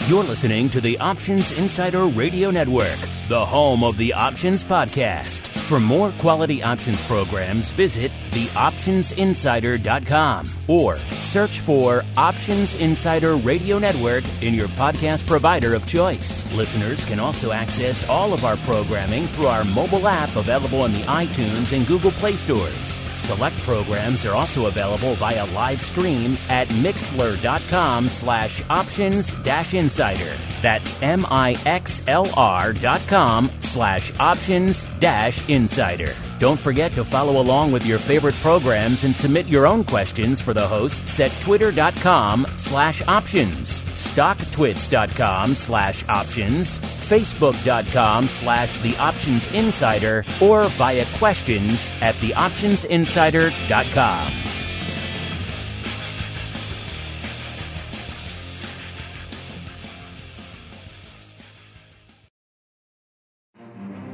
You're listening to the Options Insider Radio Network, the home of the Options Podcast. For more quality options programs, visit theoptionsinsider.com or search for Options Insider Radio Network in your podcast provider of choice. Listeners can also access all of our programming through our mobile app available in the iTunes and Google Play stores. Select programs are also available via live stream at mixlr.com/options-insider. That's mixlr.com/options-insider. Don't forget to follow along with your favorite programs and submit your own questions for the hosts at twitter.com/options, stocktwits.com/options, facebook.com/theoptionsinsider, or via questions at theoptionsinsider.com.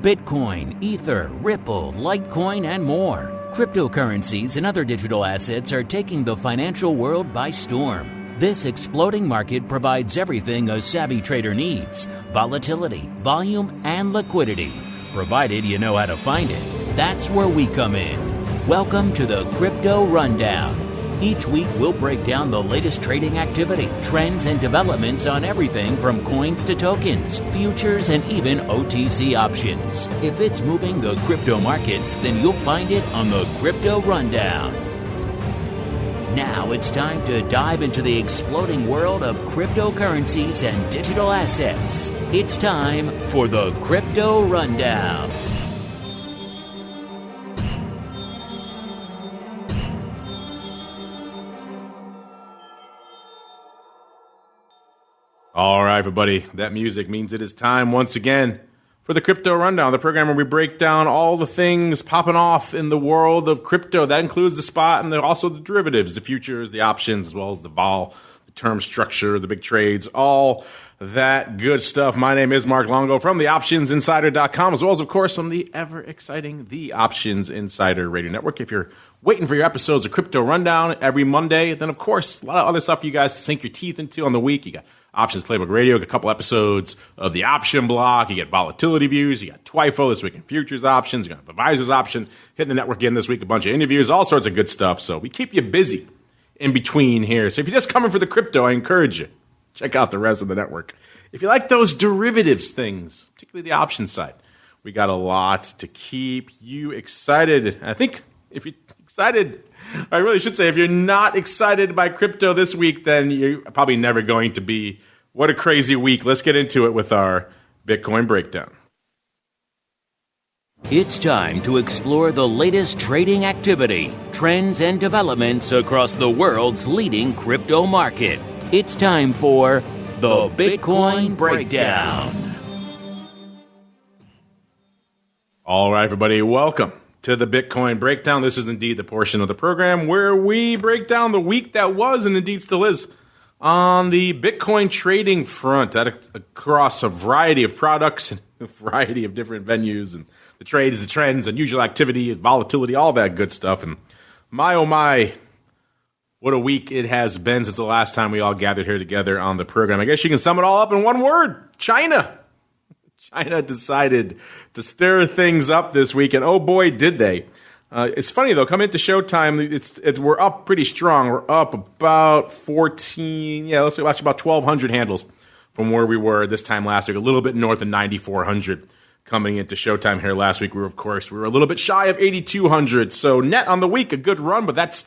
Bitcoin, Ether, Ripple, Litecoin, and more. Cryptocurrencies and other digital assets are taking the financial world by storm. This exploding market provides everything a savvy trader needs: volatility, volume, and liquidity. Provided you know how to find it. That's where we come in. Welcome to the Crypto Rundown. Each week, we'll break down the latest trading activity, trends, and developments on everything from coins to tokens, futures, and even OTC options. If it's moving the crypto markets, then you'll find it on the Crypto Rundown. Now it's time to dive into the exploding world of cryptocurrencies and digital assets. It's time for the Crypto Rundown. All right, everybody, that music means it is time once again for the Crypto Rundown, the program where we break down all the things popping off in the world of crypto. That includes the spot and also the derivatives, the futures, the options, as well as the vol, the term structure, the big trades, all that good stuff. My name is Mark Longo from theoptionsinsider.com, as well as, of course, from the ever-exciting The Options Insider Radio Network. If you're waiting for your episodes of Crypto Rundown every Monday, then, of course, a lot of other stuff for you guys to sink your teeth into on the week. You got Options Playbook Radio, a couple episodes of the Option Block. You get volatility views. You got TWIFO this week in futures options. You got Advisor's Option hitting the network again this week. A bunch of interviews, all sorts of good stuff. So we keep you busy in between here. So if you're just coming for the crypto, I encourage you, check out the rest of the network. If you like those derivatives things, particularly the option side, we got a lot to keep you excited. I think if you're excited, I really should say, if you're not excited by crypto this week, then you're probably never going to be. What a crazy week. Let's get into it with our Bitcoin breakdown. It's time to explore the latest trading activity, trends, and developments across the world's leading crypto market. It's time for the Bitcoin Breakdown. All right, everybody, welcome to the Bitcoin Breakdown. This is indeed the portion of the program where we break down the week that was and indeed still is on the Bitcoin trading front across a variety of products and a variety of different venues, and the trades, the trends, unusual activity, volatility, all that good stuff. And my, oh my, what a week it has been since the last time we all gathered here together on the program. I guess you can sum it all up in one word: China. China decided to stir things up this week, and oh boy, did they. It's funny, though, coming into showtime, we're up pretty strong. We're up about 14, let's say about 1,200 handles from where we were this time last week, a little bit north of 9,400 coming into showtime here last week. We were a little bit shy of 8,200, so net on the week, a good run, but that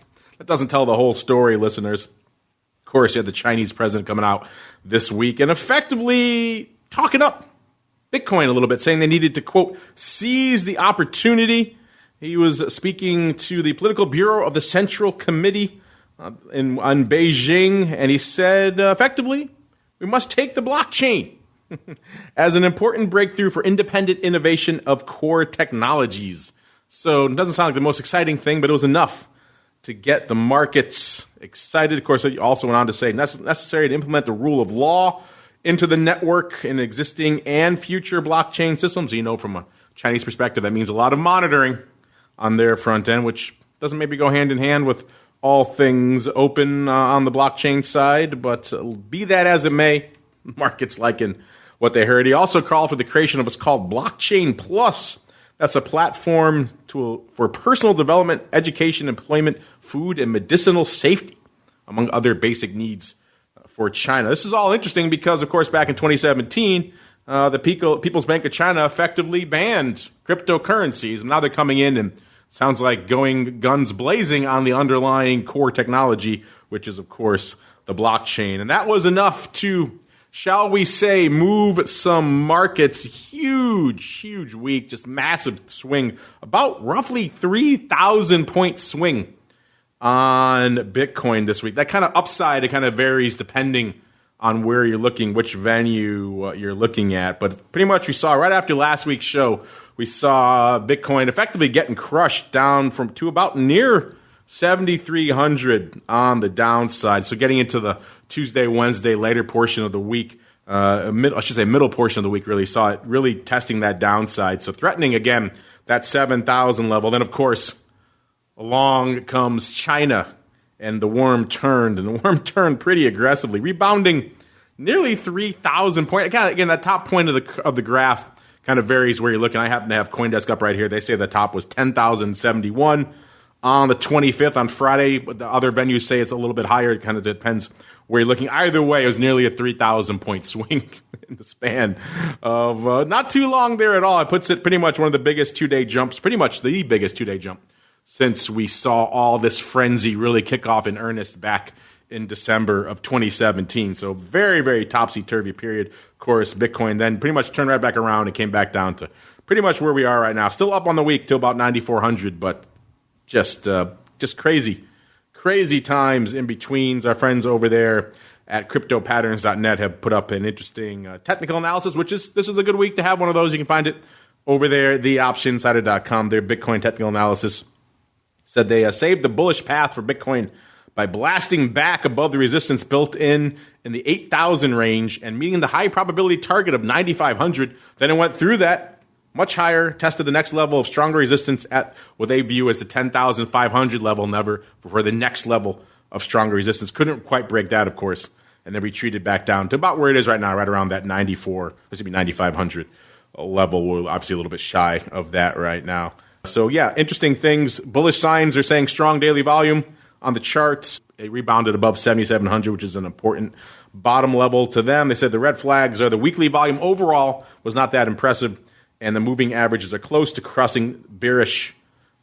doesn't tell the whole story, listeners. Of course, you had the Chinese president coming out this week and effectively talking up Bitcoin a little bit, saying they needed to, quote, seize the opportunity. He was speaking to the Political Bureau of the Central Committee on Beijing, and he said, effectively, we must take the blockchain as an important breakthrough for independent innovation of core technologies. So it doesn't sound like the most exciting thing, but it was enough to get the markets excited. Of course, he also went on to say necessary to implement the rule of law into the network in existing and future blockchain systems. You know, from a Chinese perspective, that means a lot of monitoring on their front end, which doesn't maybe go hand in hand with all things open on the blockchain side. But be that as it may, markets liking what they heard. He also called for the creation of what's called Blockchain Plus. That's a platform for personal development, education, employment, food, and medicinal safety, among other basic needs for China. This is all interesting because, of course, back in 2017, the People's Bank of China effectively banned cryptocurrencies. Now they're coming in and sounds like going guns blazing on the underlying core technology, which is, of course, the blockchain. And that was enough to, shall we say, move some markets. Huge week, just massive swing, about roughly 3,000 point swing on Bitcoin this week. That kind of upside, it kind of varies depending on where you're looking, which venue you're looking at. But pretty much we saw right after last week's show, we saw Bitcoin effectively getting crushed down to about near 7,300 on the downside. So getting into the Tuesday, Wednesday, later portion of the week, middle portion of the week, really saw it really testing that downside. So threatening, again, that 7,000 level. Then, of course, along comes China, and the worm turned pretty aggressively, rebounding nearly 3,000 points. Again, that top point of the graph kind of varies where you're looking. I happen to have CoinDesk up right here. They say the top was 10,071 on the 25th on Friday, but the other venues say it's a little bit higher. It kind of depends where you're looking. Either way, it was nearly a 3,000 point swing in the span of not too long there at all. It puts it pretty much one of the biggest 2-day jumps, pretty much the biggest 2-day jump since we saw all this frenzy really kick off in earnest back in December of 2017. So very, very topsy-turvy period. Of course, Bitcoin then pretty much turned right back around and came back down to pretty much where we are right now. Still up on the week to about 9,400, but just crazy times in betweens. Our friends over there at CryptoPatterns.net have put up an interesting technical analysis, this is a good week to have one of those. You can find it over there, theoptioninsider.com. Their Bitcoin technical analysis said they saved the bullish path for Bitcoin by blasting back above the resistance built in the 8,000 range and meeting the high probability target of 9,500. Then it went through that much higher, tested the next level of stronger resistance at what they view as the 10,500 level, never for the next level of stronger resistance. Couldn't quite break that, of course, and then retreated back down to about where it is right now, right around that 9,500 level. We're obviously a little bit shy of that right now. So yeah, interesting things. Bullish signs are saying strong daily volume on the charts. It rebounded above 7,700, which is an important bottom level to them. They said the red flags are the weekly volume overall was not that impressive, and the moving averages are close to crossing bearish,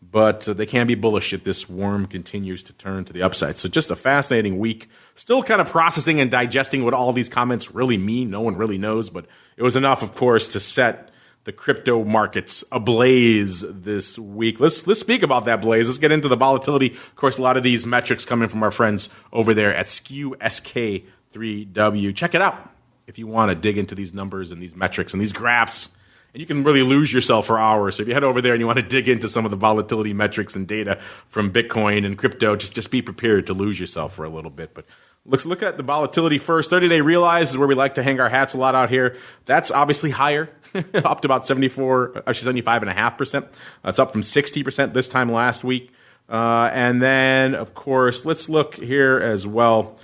but they can be bullish if this worm continues to turn to the upside. So just a fascinating week. Still kind of processing and digesting what all these comments really mean. No one really knows, but it was enough, of course, to set the crypto markets ablaze this week. Let's speak about that blaze. Let's get into the volatility. Of course, a lot of these metrics coming from our friends over there at SKU3W. Check it out if you want to dig into these numbers and these metrics and these graphs. And you can really lose yourself for hours. So if you head over there and you want to dig into some of the volatility metrics and data from Bitcoin and crypto, just be prepared to lose yourself for a little bit. But let's look at the volatility first. 30-day realize is where we like to hang our hats a lot out here. That's obviously higher, up to about 75.5%. That's up from 60% this time last week. And then, of course, let's look here as well.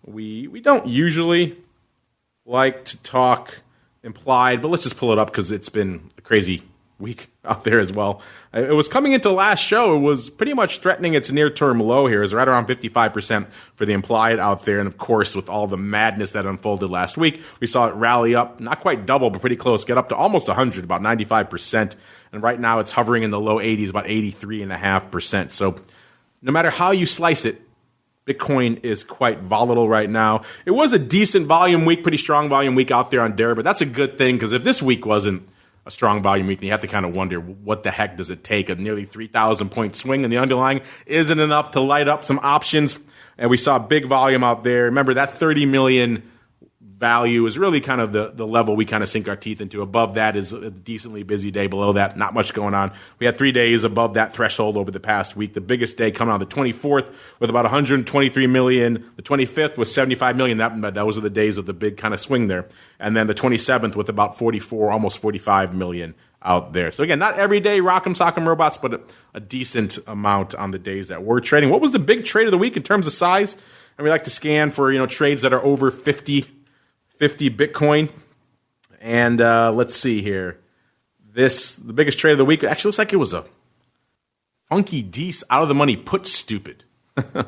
We don't usually like to talk implied, but let's just pull it up because it's been a crazy week out there as well. It was coming into last show. It was pretty much threatening its near-term low here. It's right around 55% for the implied out there. And, of course, with all the madness that unfolded last week, we saw it rally up, not quite double, but pretty close, get up to almost 100, about 95%. And right now it's hovering in the low 80s, about 83.5%. So no matter how you slice it, Bitcoin is quite volatile right now. It was a decent volume week, pretty strong volume week out there on DERIBIT. That's a good thing because if this week wasn't a strong volume week, then you have to kind of wonder what the heck does it take? A nearly 3,000 point swing in the underlying isn't enough to light up some options. And we saw big volume out there. Remember, that 30 million value is really kind of the level we kind of sink our teeth into. Above that is a decently busy day. Below that, not much going on. We had 3 days above that threshold over the past week. The biggest day coming on the 24th with about 123 million. The 25th was 75 million. Those are the days of the big kind of swing there. And then the 27th with about 44, almost 45 million out there. So again, not every day rock'em sock'em robots, but a decent amount on the days that we're trading. What was the big trade of the week in terms of size? And we like to scan for trades that are over 50 50 Bitcoin. And let's see here. The biggest trade of the week, actually looks like it was a funky Dees out of the money put stupid,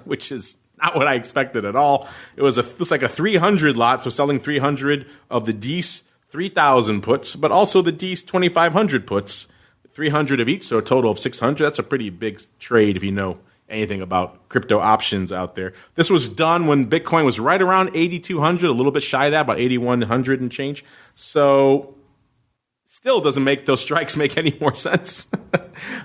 which is not what I expected at all. It was looks like a 300 lot, so selling 300 of the Dees 3,000 puts, but also the Dees 2,500 puts, 300 of each, so a total of 600. That's a pretty big trade if you know anything about crypto options out there. This was done when Bitcoin was right around 8,200, a little bit shy of that, about 8,100 and change. So still doesn't make those strikes make any more sense.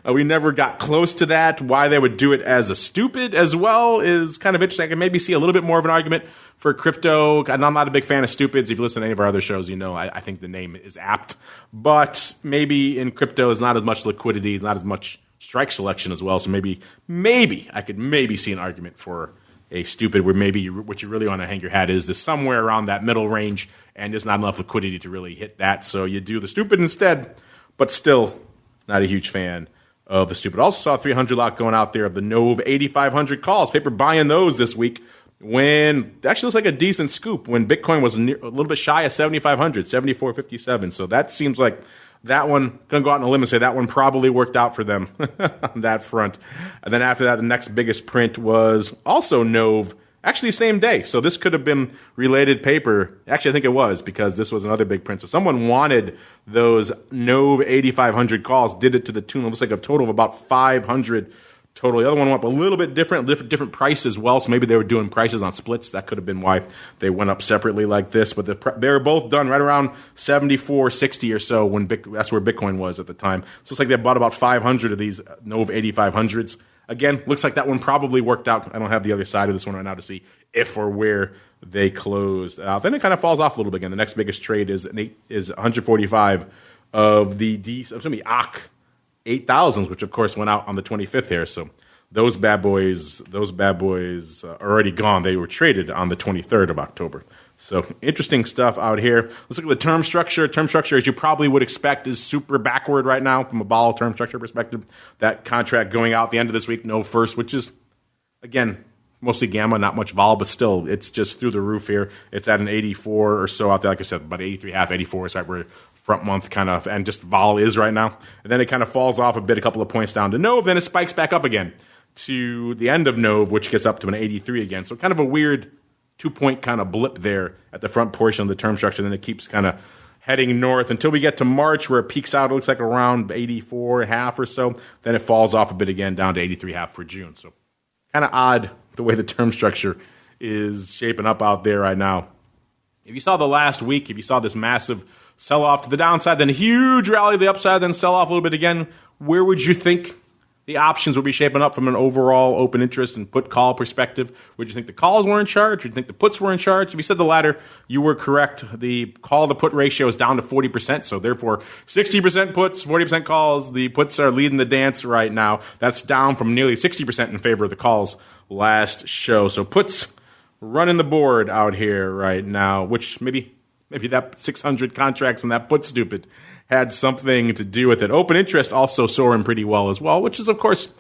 We never got close to that. Why they would do it as a stupid as well is kind of interesting. I can maybe see a little bit more of an argument for crypto. I'm not a big fan of stupids. If you listen to any of our other shows, you know I think the name is apt. But maybe in crypto is not as much liquidity, not as much strike selection as well. So maybe I could maybe see an argument for a stupid where maybe what you really want to hang your hat is somewhere around that middle range and there's not enough liquidity to really hit that. So you do the stupid instead, but still not a huge fan of the stupid. Also saw a 300 lot going out there of the Nove 8,500 calls. Paper buying those this week when it actually looks like a decent scoop when Bitcoin was a little bit shy of 7,500, 7,457. So that seems like that one, going to go out on a limb and say that one probably worked out for them on that front. And then after that, the next biggest print was also Nove, actually same day. So this could have been related paper. Actually, I think it was because this was another big print. So someone wanted those Nove 8,500 calls, did it to the tune, it looks like a total of about 500 total. The other one went up a little bit different price as well. So maybe they were doing prices on splits. That could have been why they went up separately like this. But they were both done right around 74.60 or so when that's where Bitcoin was at the time. So it's like they bought about 500 of these Nove 8,500s. Again, looks like that one probably worked out. I don't have the other side of this one right now to see if or where they closed out. Then it kind of falls off a little bit again. The next biggest trade is 145 of the ACH 8,000s, which of course went out on the 25th here. So those bad boys are already gone. They were traded on the 23rd of October. So interesting stuff out here. Let's look at the term structure. Term structure, as you probably would expect, is super backward right now from a vol term structure perspective. That contract going out the end of this week, no first, which is, again, mostly gamma, not much vol, but still, it's just through the roof here. It's at an 84 or so out there. Like I said, about 83.5, 84 is right where front month kind of, and just vol is right now. And then it kind of falls off a bit, a couple of points down to Nove, then it spikes back up again to the end of Nove, which gets up to an 83 again. So kind of a weird 2-point kind of blip there at the front portion of the term structure. Then it keeps kind of heading north until we get to March where it peaks out. It looks like around 84.5 or so. Then it falls off a bit again down to 83.5 for June. So kind of odd the way the term structure is shaping up out there right now. If you saw the last week, if you saw this massive sell-off to the downside, then a huge rally to the upside, then sell-off a little bit again, where would you think the options would be shaping up from an overall open interest and put-call perspective? Would you think the calls were in charge? Would you think the puts were in charge? If you said the latter, you were correct. The call-to-put ratio is down to 40%, so therefore 60% puts, 40% calls. The puts are leading the dance right now. That's down from nearly 60% in favor of the calls last show. So puts running the board out here right now, which maybe that 600 contracts and that put stupid had something to do with it. Open interest also soaring pretty well as well, which is, of course,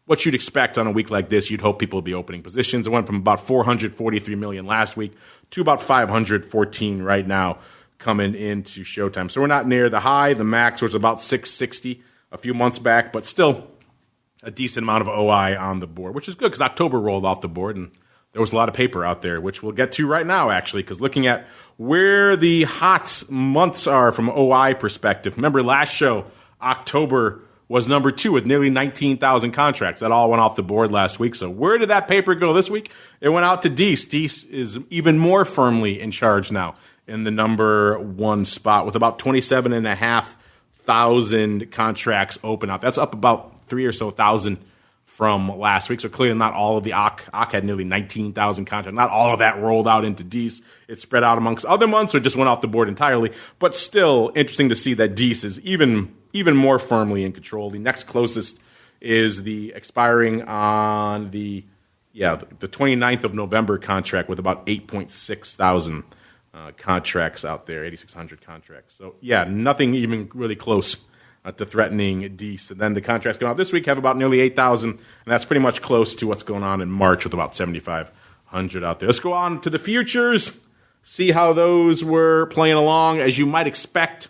what you'd expect on a week like this. You'd hope people would be opening positions. It went from about 443 million last week to about 514 right now coming into showtime. So we're not near the high. The max was about 660 a few months back, but still a decent amount of OI on the board, which is good because October rolled off the board and there was a lot of paper out there, which we'll get to right now, actually, because looking at where the hot months are from OI perspective. Remember last show, October was number 2 with nearly 19,000 contracts. That all went off the board last week. So where did that paper go this week? It went out to Dees. Dees is even more firmly in charge now in the number 1 spot with about 27,500 contracts open out. That's up about 3 or so thousand from last week. So clearly not all of the ACH had nearly 19,000 contracts. Not all of that rolled out into Dees. It spread out amongst other months or just went off the board entirely. But still interesting to see that Dees is even more firmly in control. The next closest is the expiring on the 29th of November contract with about 8.6 thousand contracts out there, 8,600 contracts. So yeah, nothing even really close to threatening Dees. And then the contracts going out this week have about nearly 8,000, and that's pretty much close to what's going on in March with about 7,500 out there. Let's go on to the futures. see how those were playing along. As you might expect,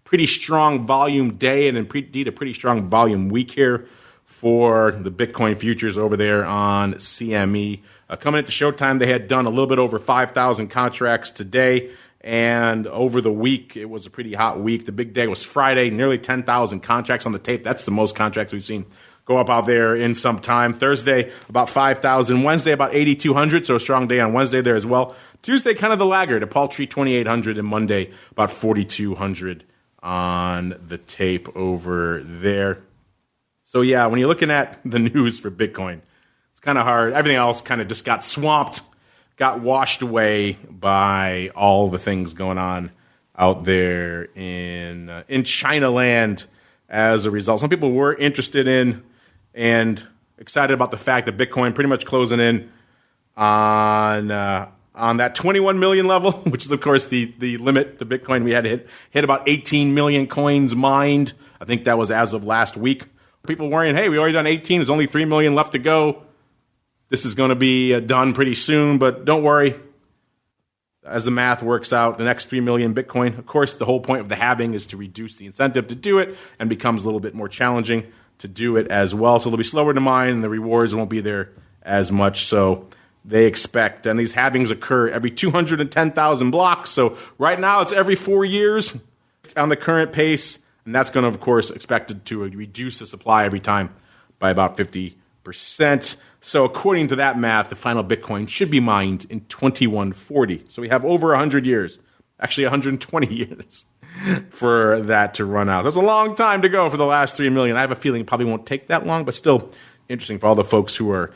pretty strong volume day and indeed a pretty strong volume week here for the Bitcoin futures over there on CME. Coming into showtime, they had done a little bit over 5,000 contracts today, and over the week, it was a pretty hot week. The big day was Friday, nearly 10,000 contracts on the tape. That's the most contracts we've seen go up out there in some time. Thursday, about 5,000. Wednesday, about 8,200, so a strong day on Wednesday there as well. Tuesday, kind of the laggard, a paltry 2,800, and Monday, about 4,200 on the tape over there. So yeah, when you're looking at the news for Bitcoin, it's kind of hard. Everything else kind of just got swamped, got washed away by all the things going on out there in China land as a result. Some people were interested in and excited about the fact that Bitcoin pretty much closing in on that 21 million level, which is, of course, the limit to Bitcoin. We had to hit about 18 million coins mined. I think that was as of last week. People worrying, hey, we already done 18. There's only 3 million left to go. This is going to be done pretty soon, but don't worry. As the math works out, the next 3 million Bitcoin, of course, the whole point of the halving is to reduce the incentive to do it and becomes a little bit more challenging to do it as well. So they'll be slower to mine and the rewards won't be there as much. So they expect, and these halvings occur every 210,000 blocks. So right now it's every 4 years on the current pace. And that's going to, of course, expected to reduce the supply every time by about 50%. So according to that math, the final Bitcoin should be mined in 2140. So we have over 100 years, actually 120 years for that to run out. That's a long time to go for the last 3 million. I have a feeling it probably won't take that long, but still interesting for all the folks who are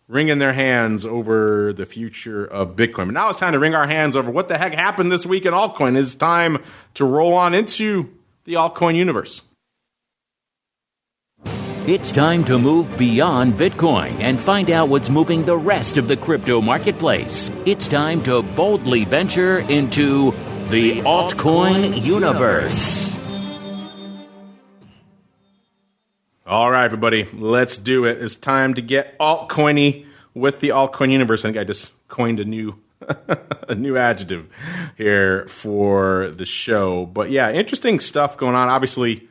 wringing their hands over the future of Bitcoin. But now it's time to wring our hands over what the heck happened this week in altcoin. It's time to roll on into the altcoin universe. It's time to move beyond Bitcoin and find out what's moving the rest of the crypto marketplace. It's time to boldly venture into the altcoin universe. All right, everybody, let's do it. It's time to get altcoiny with the altcoin universe. I think I just coined a new adjective here for the show. But yeah, interesting stuff going on. Obviously,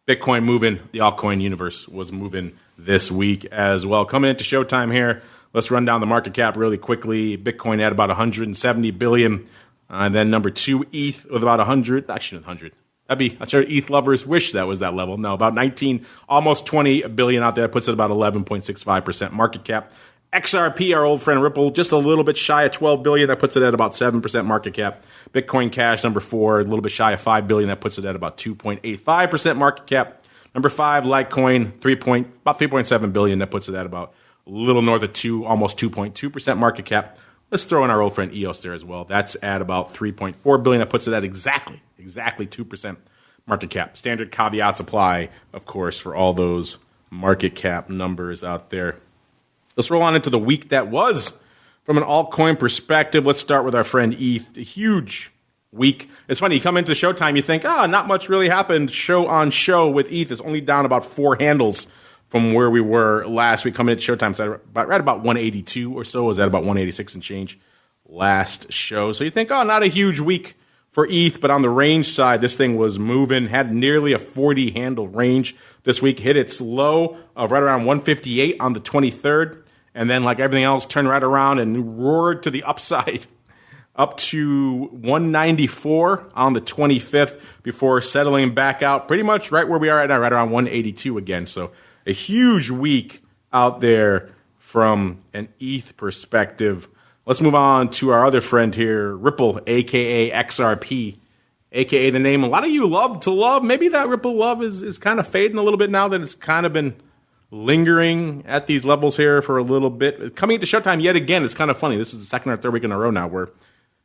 Bitcoin moving, the altcoin universe was moving this week as well. Coming into showtime here, let's run down the market cap really quickly. Bitcoin at about 170 billion. And then number 2, ETH with about 100. Actually, 100. I'm sure ETH lovers wish that was that level. No, about 19, almost 20 billion out there. Puts it about 11.65% market cap. XRP, our old friend Ripple, just a little bit shy of 12 billion. That puts it at about 7% market cap. Bitcoin Cash, number 4, a little bit shy of 5 billion. That puts it at about 2.85% market cap. Number 5, Litecoin, about 3.7 billion. That puts it at about a little north of 2, almost 2.2% market cap. Let's throw in our old friend EOS there as well. That's at about 3.4 billion. That puts it at exactly 2% market cap. Standard caveats apply, of course, for all those market cap numbers out there. Let's roll on into the week that was. From an altcoin perspective, let's start with our friend ETH. A huge week. It's funny, you come into Showtime, you think, not much really happened show on show with ETH. It's only down about 4 handles from where we were last week. Coming into Showtime, so right about 182 or so. Was at about 186 and change last show. So you think, not a huge week for ETH, but on the range side, this thing was moving, had nearly a 40 handle range this week, hit its low of right around 158 on the 23rd. And then, like everything else, turned right around and roared to the upside up to 194 on the 25th before settling back out pretty much right where we are right now, right around 182 again. So a huge week out there from an ETH perspective. Let's move on to our other friend here, Ripple, a.k.a. XRP, a.k.a. the name a lot of you love to love. Maybe that Ripple love is kind of fading a little bit now that it's kind of been lingering at these levels here for a little bit. Coming into Showtime yet again, it's kind of funny. This is the second or third week in a row now where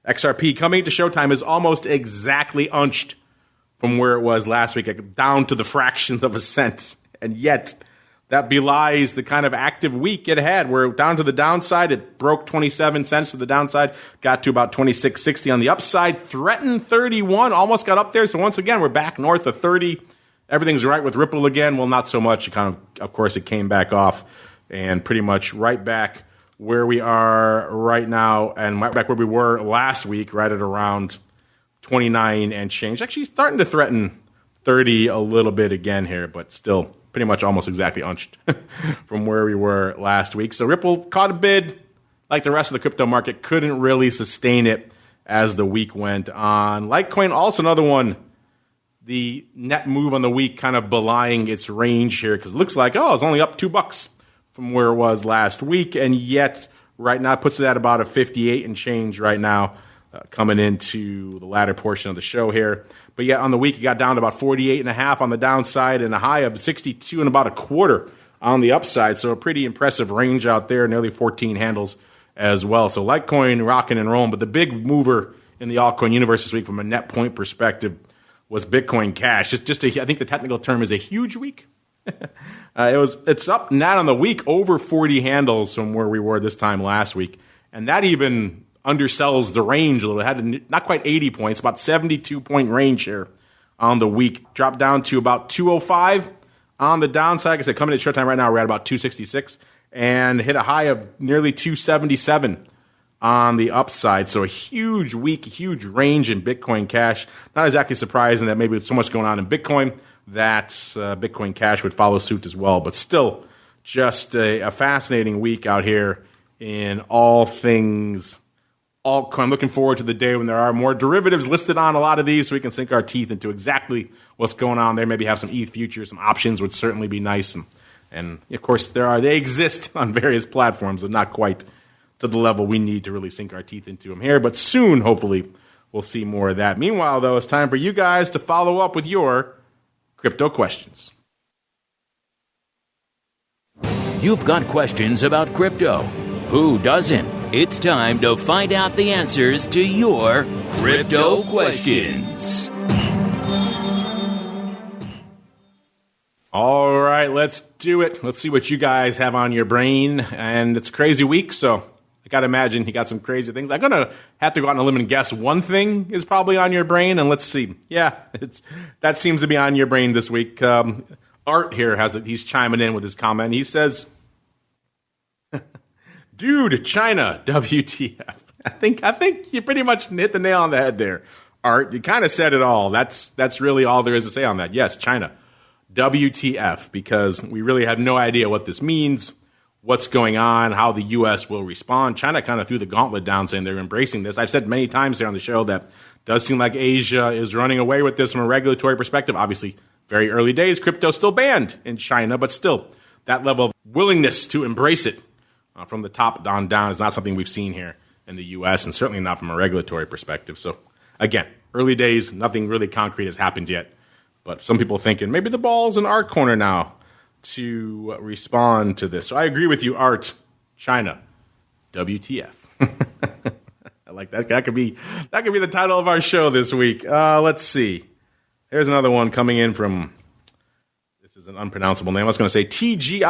XRP coming into Showtime is almost exactly unched from where it was last week, down to the fractions of a cent. And yet, that belies the kind of active week it had, where down to the downside, it broke 27 cents to the downside, got to about 26.60 on the upside, threatened 31, almost got up there. So once again, we're back north of 30. Everything's right with Ripple again. Well, not so much. Of course, it came back off and pretty much right back where we are right now and right back where we were last week, right at around 29 and change. Actually starting to threaten 30 a little bit again here, but still pretty much almost exactly unched from where we were last week. So Ripple caught a bid. Like the rest of the crypto market, couldn't really sustain it as the week went on. Litecoin, also another one, the net move on the week kind of belying its range here because it looks like, it's only up $2 from where it was last week, and yet right now it puts it at about a 58 and change right now coming into the latter portion of the show here. But yet on the week it got down to about 48.5 on the downside and a high of 62 and about a quarter on the upside. So a pretty impressive range out there, nearly 14 handles as well. So Litecoin rocking and rolling, but the big mover in the altcoin universe this week from a net point perspective was Bitcoin Cash. I think the technical term is a huge week. It's up net on the week over 40 handles from where we were this time last week, and that even undersells the range a little. It had not quite 80 points, about 72-point range here on the week. Dropped down to about 205 on the downside. Like I said, coming at short time right now, we're at about 266. And hit a high of nearly 277 on the upside. So a huge week, a huge range in Bitcoin Cash. Not exactly surprising that maybe with so much going on in Bitcoin that Bitcoin Cash would follow suit as well. But still, just a fascinating week out here in all things altcoin. I'm looking forward to the day when there are more derivatives listed on a lot of these so we can sink our teeth into exactly what's going on there. Maybe have some ETH futures, some options would certainly be nice. And of course, they exist on various platforms, but not quite to the level we need to really sink our teeth into them here. But soon, hopefully, we'll see more of that. Meanwhile, though, it's time for you guys to follow up with your crypto questions. You've got questions about crypto. Who doesn't? It's time to find out the answers to your crypto questions. All right, let's do it. Let's see what you guys have on your brain. And it's a crazy week, so I got to imagine you got some crazy things. I'm going to have to go out on a limb and guess one thing is probably on your brain, and let's see. Yeah, that seems to be on your brain this week. Art here he's chiming in with his comment. He says, dude, China, WTF. I think you pretty much hit the nail on the head there, Art. You kind of said it all. That's really all there is to say on that. Yes, China. WTF, because we really have no idea what this means, what's going on, how the U.S. will respond. China kind of threw the gauntlet down saying they're embracing this. I've said many times here on the show that it does seem like Asia is running away with this from a regulatory perspective. Obviously, very early days, crypto still banned in China, but still, that level of willingness to embrace it from the top on down is not something we've seen here in the U.S., and certainly not from a regulatory perspective. So, again, early days, nothing really concrete has happened yet. But some people thinking maybe the ball's in our corner now to respond to this. So I agree with you, Art. China, WTF. I like that. That could be the title of our show this week. Let's see. Here's another one coming in from, this is an unpronounceable name. I was going to say TGINCHK.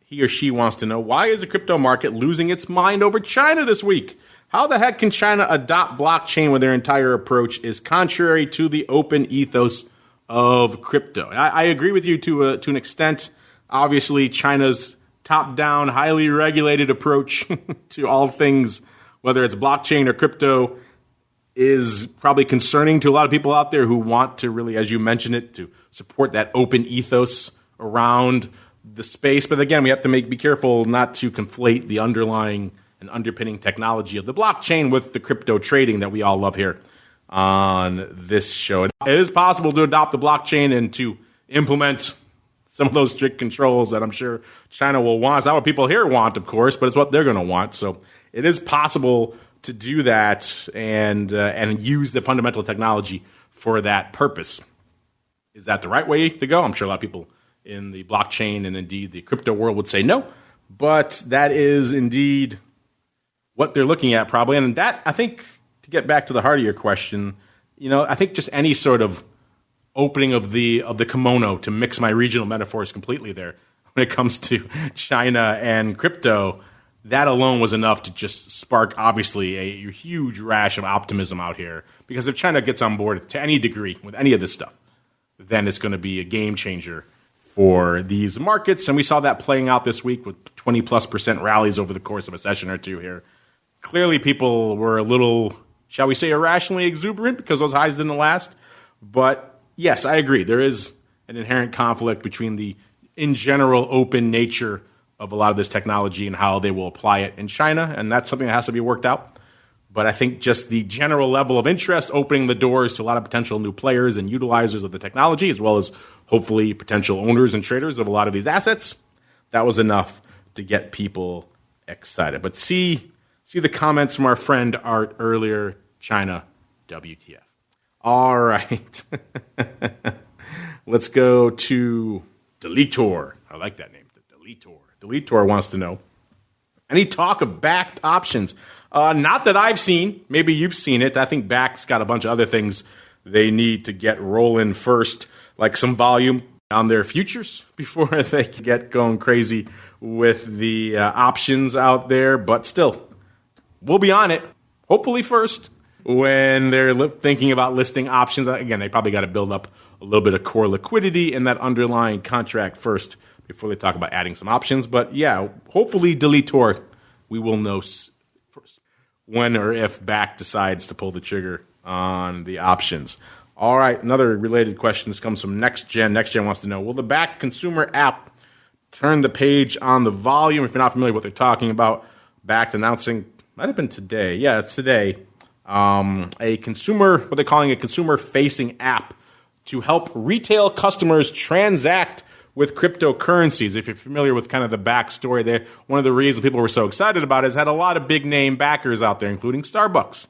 He or she wants to know, why is the crypto market losing its mind over China this week? How the heck can China adopt blockchain when their entire approach is contrary to the open ethos of crypto? I agree with you to an extent. Obviously, China's top-down, highly regulated approach to all things, whether it's blockchain or crypto, is probably concerning to a lot of people out there who want to really, as you mentioned it, to support that open ethos around the space. But again, we have to be careful not to conflate the underlying and underpinning technology of the blockchain with the crypto trading that we all love here on this show. It is possible to adopt the blockchain and to implement some of those strict controls that I'm sure China will want. It's not what people here want, of course, but it's what they're going to want. So it is possible to do that and use the fundamental technology for that purpose. Is that the right way to go? I'm sure a lot of people in the blockchain and indeed the crypto world would say no, but that is indeed what they're looking at probably. And that, I think, to get back to the heart of your question, I think just any sort of opening of the kimono, to mix my regional metaphors completely there, when it comes to China and crypto, that alone was enough to just spark, obviously, a huge rash of optimism out here. Because if China gets on board to any degree with any of this stuff, then it's going to be a game changer for these markets. And we saw that playing out this week with 20+% rallies over the course of a session or two here. Clearly, people were a little, shall we say, irrationally exuberant because those highs didn't last. But yes, I agree. There is an inherent conflict between the, in general, open nature of a lot of this technology and how they will apply it in China, and that's something that has to be worked out. But I think just the general level of interest, opening the doors to a lot of potential new players and utilizers of the technology, as well as hopefully potential owners and traders of a lot of these assets, that was enough to get people excited. But see the comments from our friend Art earlier, China, WTF. All right. Let's go to Deletor. I like that name, Deletor. Deletor wants to know, any talk of backed options? Not that I've seen. Maybe you've seen it. I think Back's got a bunch of other things they need to get rolling first, like some volume on their futures before they get going crazy with the options out there. But still, we'll be on it, hopefully first, when they're thinking about listing options. Again, they probably got to build up a little bit of core liquidity in that underlying contract first before they talk about adding some options. But yeah, hopefully Deletor, we will know first when or if Back decides to pull the trigger on the options. All right, another related question. This comes from NextGen. NextGen wants to know, will the Back consumer app turn the page on the volume? If you're not familiar with what they're talking about, Back announcing, might have been today. Yeah, it's today. A consumer, what they're calling a consumer-facing app to help retail customers transact with cryptocurrencies. If you're familiar with kind of the backstory there, one of the reasons people were so excited about it is had a lot of big name backers out there, including Starbucks.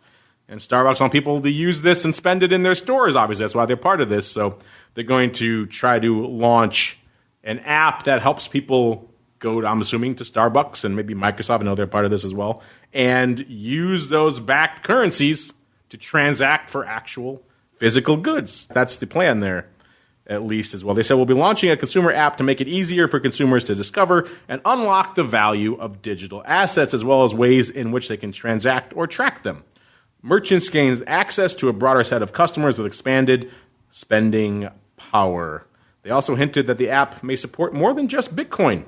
And Starbucks want people to use this and spend it in their stores, obviously. That's why they're part of this. So they're going to try to launch an app that helps people go, I'm assuming, to Starbucks and maybe Microsoft, I know they're part of this as well, and use those backed currencies to transact for actual physical goods. That's the plan there, at least, as well. They said we'll be launching a consumer app to make it easier for consumers to discover and unlock the value of digital assets, as well as ways in which they can transact or track them. Merchants gain access to a broader set of customers with expanded spending power. They also hinted that the app may support more than just Bitcoin,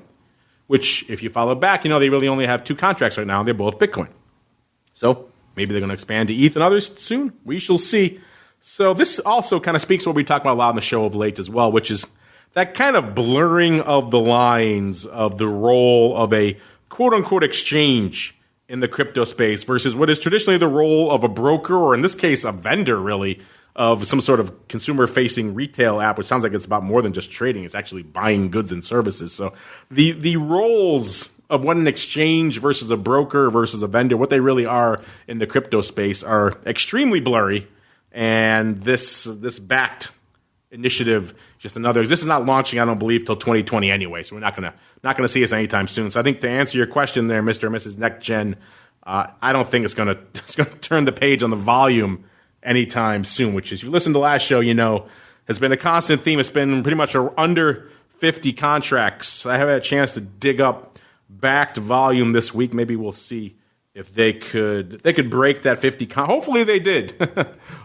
which, if you follow Back, you know they really only have two contracts right now, and they're both Bitcoin. So maybe they're going to expand to ETH and others soon. We shall see. So this also kind of speaks to what we talk about a lot on the show of late as well, which is that kind of blurring of the lines of the role of a quote-unquote exchange in the crypto space versus what is traditionally the role of a broker, or in this case, a vendor, really, of some sort of consumer-facing retail app, which sounds like it's about more than just trading. It's actually buying goods and services. So the roles of what an exchange versus a broker versus a vendor, what they really are in the crypto space, are extremely blurry. And this backed initiative, just another. This is not launching, I don't believe, till 2020 anyway. So we're not gonna see us anytime soon. So I think to answer your question there, Mr. and Mrs. NextGen, I don't think it's gonna turn the page on the volume anytime soon. Which is, if you listen to last show, you know, has been a constant theme. It's been pretty much under 50 contracts. I haven't had a chance to dig up backed volume this week. Maybe we'll see if they could break that 50. Hopefully they did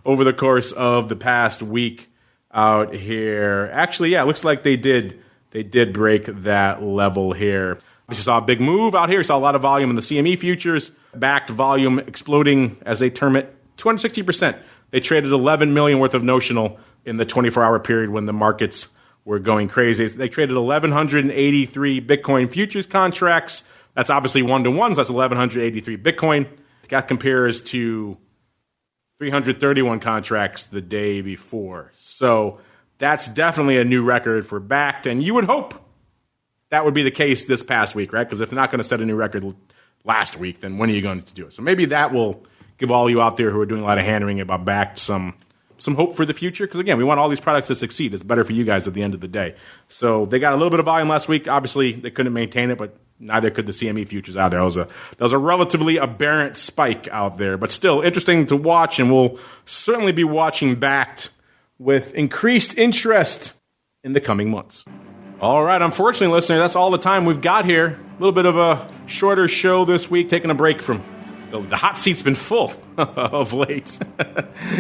over the course of the past week out here. Actually, yeah, it looks like they did. They did break that level here. We saw a big move out here. We saw a lot of volume in the CME futures. Backed volume exploding, as they term it, 260%. They traded 11 million worth of notional in the 24-hour period when the markets were going crazy. They traded 1,183 Bitcoin futures contracts. That's obviously 1-to-1, so that's 1,183 Bitcoin. That compares to 331 contracts the day before. So that's definitely a new record for Backed, and you would hope that would be the case this past week, right? Because if they're not going to set a new record last week, then when are you going to do it? So maybe that will give all you out there who are doing a lot of hand-wringing about Backed some hope for the future. Because, again, we want all these products to succeed. It's better for you guys at the end of the day. So they got a little bit of volume last week. Obviously, they couldn't maintain it, but neither could the CME futures out there. That was a relatively aberrant spike out there. But still, interesting to watch, and we'll certainly be watching Backed with increased interest in the coming months. All right, unfortunately, listener, that's all the time we've got here. A little bit of a shorter show this week, taking a break from The hot seat's been full of late.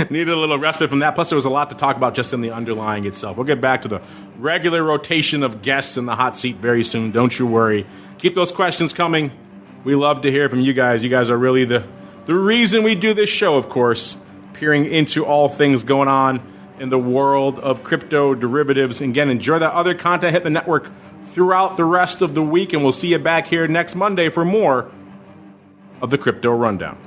Needed a little respite from that. Plus, there was a lot to talk about just in the underlying itself. We'll get back to the regular rotation of guests in the hot seat very soon. Don't you worry. Keep those questions coming. We love to hear from you guys. You guys are really the reason we do this show, of course, peering into all things going on in the world of crypto derivatives. And again, enjoy that other content. Hit the network throughout the rest of the week, and we'll see you back here next Monday for more of the Crypto Rundown.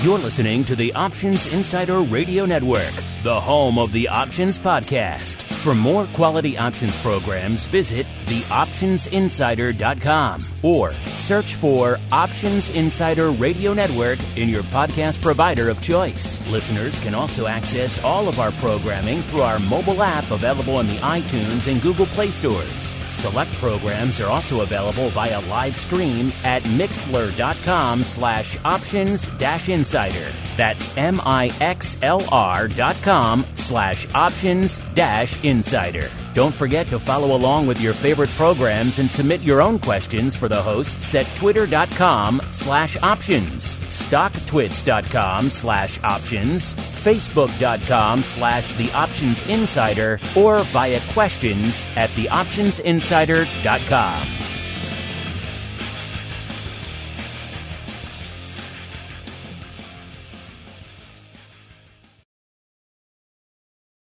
You're listening to the Options Insider Radio Network, the home of the Options Podcast. For more quality options programs, visit theoptionsinsider.com or search for Options Insider Radio Network in your podcast provider of choice. Listeners can also access all of our programming through our mobile app available in the iTunes and Google Play stores. Select programs are also available via live stream at mixlr.com/options-insider. That's mixlr.com/options-insider. Don't forget to follow along with your favorite programs and submit your own questions for the hosts at twitter.com/options, stocktwits.com/options, facebook.com/theoptionsinsider, or via questions at theoptionsinsider.com.